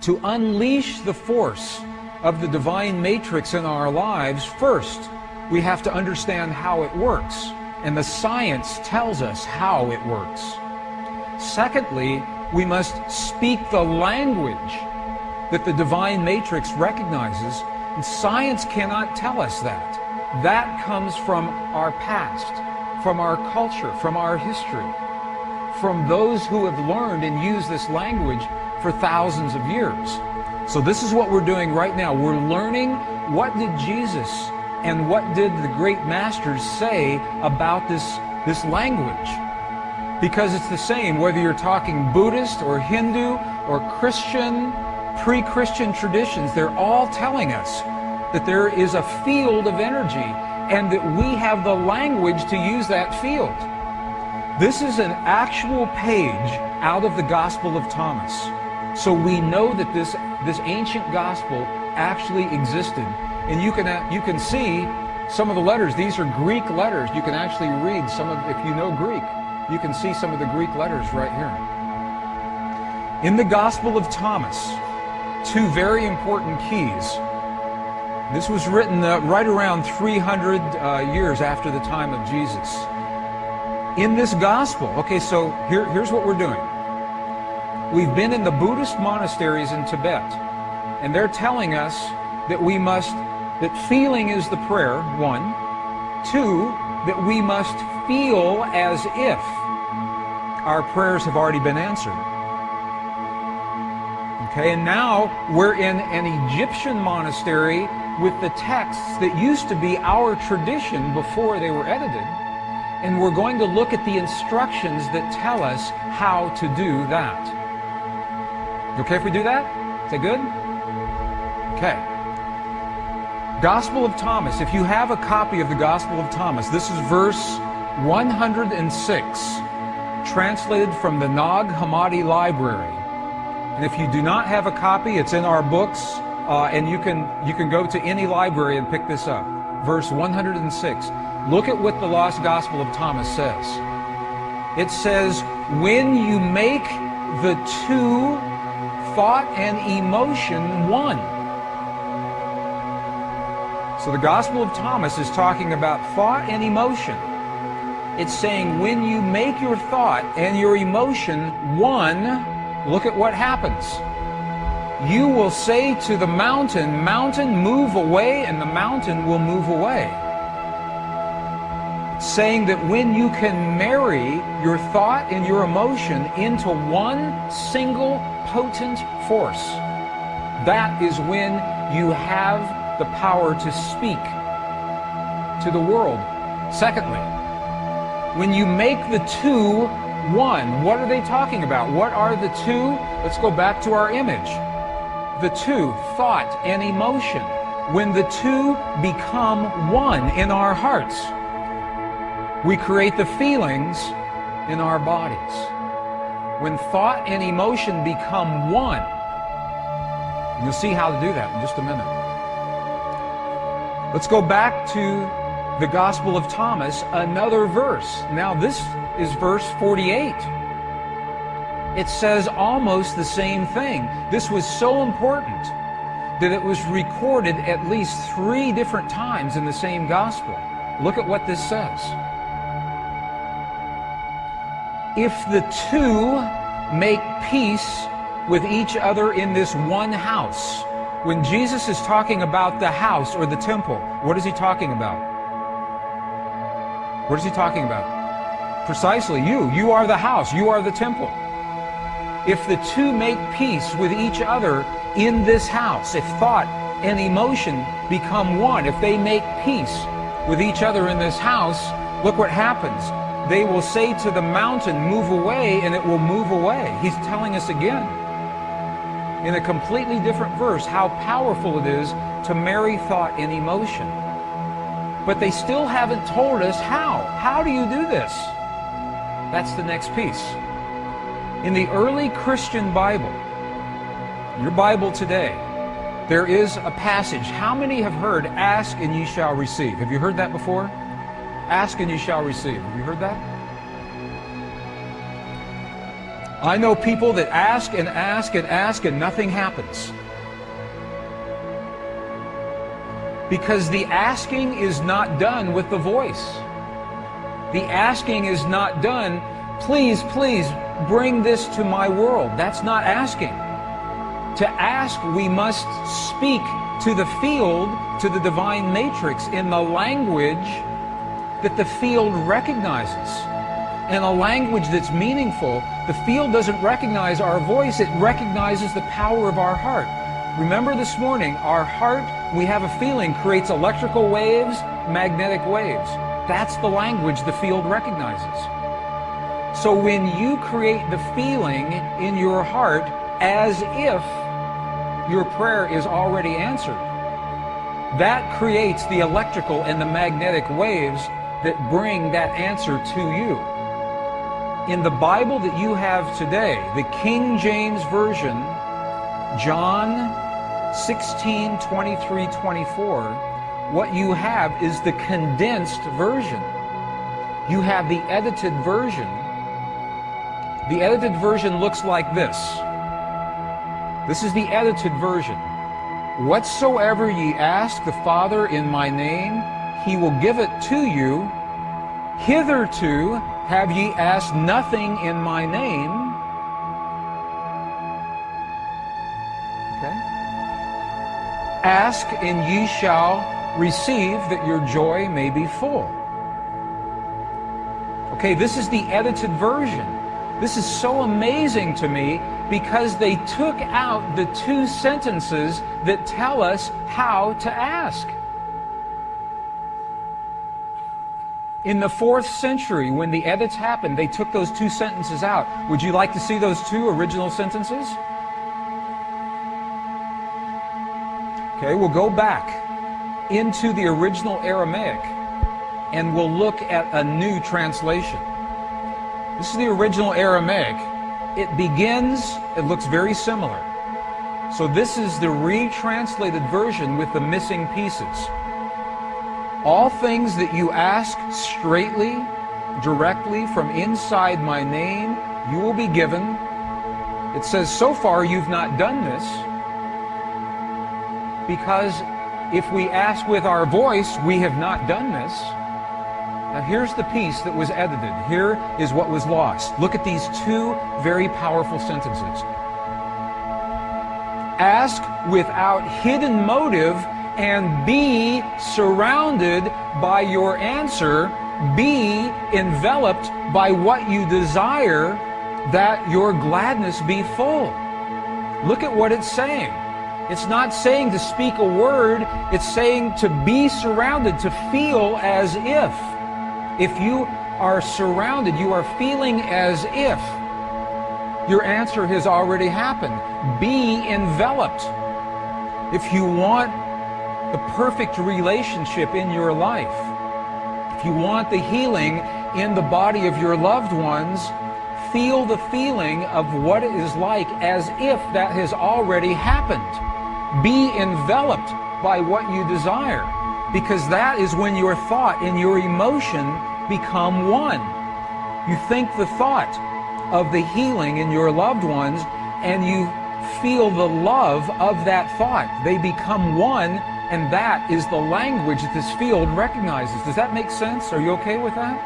to unleash the force of the divine matrix in our lives, first, we have to understand how it works. And the science tells us how it works. Secondly, we must speak the language that the divine matrix recognizes, and science cannot tell us that. That comes from our past, from our culture, from our history, from those who have learned and used this language for thousands of years. So this is what we're doing right now. We're learning what did Jesus and what did the great masters say about this language. Because it's the same whether you're talking Buddhist or Hindu or Christian, pre-Christian traditions, they're all telling us that there is a field of energy and that we have the language to use that field. This is an actual page out of the Gospel of Thomas. So we know that this ancient gospel actually existed. And you can see some of the letters. These are Greek letters. You can actually read some of, if you know Greek, you can see some of the Greek letters right here. In the Gospel of Thomas, two very important keys. This was written right around 300 years after the time of Jesus. In this gospel, okay, so here's what we're doing. We've been in the Buddhist monasteries in Tibet, and they're telling us that that feeling is the prayer, one. Two, that we must feel as if our prayers have already been answered. Okay, and now we're in an Egyptian monastery with the texts that used to be our tradition before they were edited. And we're going to look at the instructions that tell us how to do that. Okay if we do that? Is that good? Okay. Gospel of Thomas. If you have a copy of the Gospel of Thomas, this is verse 106, translated from the Nag Hammadi Library. And if you do not have a copy, it's in our books, and you can go to any library and pick this up. Verse 106. Look at what the Lost Gospel of Thomas says. It says, when you make the two, thought and emotion, one. So the Gospel of Thomas is talking about thought and emotion. It's saying when you make your thought and your emotion one, look at what happens. You will say to the mountain, mountain, move away, and the mountain will move away. Saying that when you can marry your thought and your emotion into one single potent force, that is when you have the power to speak to the world. Secondly, when you make the two one, what are they talking about? What are the two? Let's go back to our image. The two, thought and emotion. When the two become one in our hearts, we create the feelings in our bodies. When thought and emotion become one, and you'll see how to do that in just a minute. Let's go back to the Gospel of Thomas, another verse. Now this is verse 48. It says almost the same thing. This was so important that it was recorded at least 3 different times in the same Gospel. Look at what this says. If the two make peace with each other in this one house. When Jesus is talking about the house or the temple, what is he talking about? What is he talking about? Precisely you. You are the house. You are the temple. If the two make peace with each other in this house, if thought and emotion become one, if they make peace with each other in this house, look what happens. They will say to the mountain, move away, and it will move away. He's telling us again, in a completely different verse, how powerful it is to marry thought and emotion. But they still haven't told us how. How do you do this? That's the next piece. In the early Christian Bible, your Bible today, there is a passage. How many have heard, ask and ye shall receive? Have you heard that before? Ask and you shall receive. Have you heard that? I know people that ask and ask and ask and nothing happens. Because the asking is not done with the voice. The asking is not done, please, please, bring this to my world. That's not asking. To ask, we must speak to the field, to the divine matrix, in the language that the field recognizes. In a language that's meaningful. The field doesn't recognize our voice, it recognizes the power of our heart. Remember this morning, our heart, we have a feeling, creates electrical waves, magnetic waves. That's the language the field recognizes. So when you create the feeling in your heart as if your prayer is already answered, that creates the electrical and the magnetic waves that bring that answer to you. In the Bible that you have today, the King James Version, John 16:23-24, what you have is the condensed version. You have the edited version. The edited version looks like this. This is the edited version. Whatsoever ye ask the Father in my name, he will give it to you. Hitherto have ye asked nothing in my name. Okay? Ask and ye shall receive, that your joy may be full. Okay, this is the edited version. This is so amazing to me because they took out the two sentences that tell us how to ask. In the 4th century, when the edits happened, they took those two sentences out. Would you like to see those two original sentences? Okay, we'll go back into the original Aramaic and we'll look at a new translation. This is the original Aramaic. It begins, it looks very similar. So this is the retranslated version with the missing pieces. All things that you ask straightly, directly from inside my name, you will be given. It says, so far you've not done this, because if we ask with our voice, we have not done this. Now here's the piece that was edited. Here is what was lost. Look at these two very powerful sentences. Ask without hidden motive and be surrounded by your answer. Be enveloped by what you desire, that your gladness be full. Look at what it's saying. It's not saying to speak a word, it's saying to be surrounded, to feel as if. If you are surrounded, you are feeling as if your answer has already happened. Be enveloped. If you want the perfect relationship in your life, if you want the healing in the body of your loved ones, feel the feeling of what it is like as if that has already happened. Be enveloped by what you desire, because that is when your thought and your emotion become one. You think the thought of the healing in your loved ones and you feel the love of that thought. They become one, and that is the language that this field recognizes. Does that make sense? Are you okay with that?